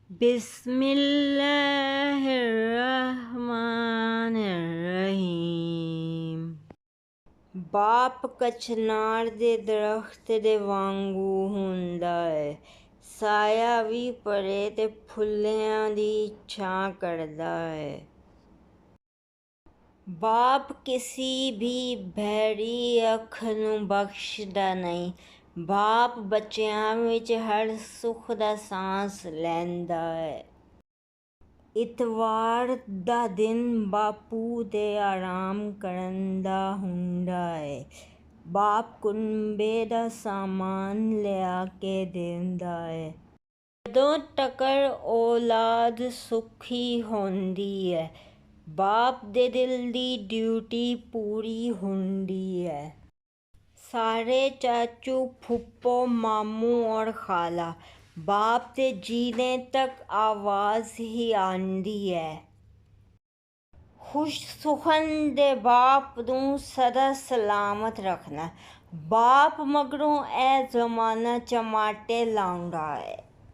ਬਿਸਮਿल्लाहिर्रहमानिर्रहीम। ਬਾਪ ਕਚਨਾਰ ਦੇ ਦਰਖਤ ਦੇ ਵਾਂਗੂ ਹੁੰਦਾ ਹੈ, ਸਾਇਆ ਵੀ ਪਰੇ ਤੇ ਫੁੱਲਿਆਂ ਦੀ ਛਾਂ ਕਰਦਾ ਹੈ। ਬਾਪ ਕਿਸੀ ਵੀ ਭੈੜੀ ਅੱਖ ਨੂੰ ਬਖਸ਼ਦਾ ਨਹੀਂ। ਬਾਪ ਬੱਚਿਆਂ ਵਿੱਚ ਹਰ ਸੁੱਖ ਦਾ ਸਾਂਸ ਲੈਂਦਾ ਹੈ। ਇਤਵਾਰ ਦਾ ਦਿਨ ਬਾਪੂ ਦੇ ਆਰਾਮ ਕਰਨ ਦਾ ਹੁੰਦਾ ਹੈ। ਬਾਪ ਕੁਨਬੇ ਦਾ ਸਾਮਾਨ ਲਿਆ ਕੇ ਦਿੰਦਾ ਹੈ। ਜਦੋਂ ਤੱਕਰ ਔਲਾਦ ਸੁਖੀ ਹੁੰਦੀ ਹੈ, ਬਾਪ ਦੇ ਦਿਲ ਦੀ ਡਿਊਟੀ ਪੂਰੀ ਹੁੰਦੀ ਹੈ। ਸਾਰੇ ਚਾਚੂ, ਫੁੱਫੋ, ਮਾਮੂ ਔਰ ਖਾਲਾ, ਬਾਪ ਦੇ ਜੀਣੇ ਤੱਕ ਆਵਾਜ਼ ਹੀ ਆਉਂਦੀ ਹੈ। ਖੁਸ਼ ਸੁਖਨ ਦੇ ਬਾਪ ਨੂੰ ਸਦਾ ਸਲਾਮਤ ਰੱਖਣਾ। ਬਾਪ ਮਗਰੋਂ ਇਹ ਜ਼ਮਾਨਾ ਚਮਾਟੇ ਲਾਉਂਦਾ ਹੈ।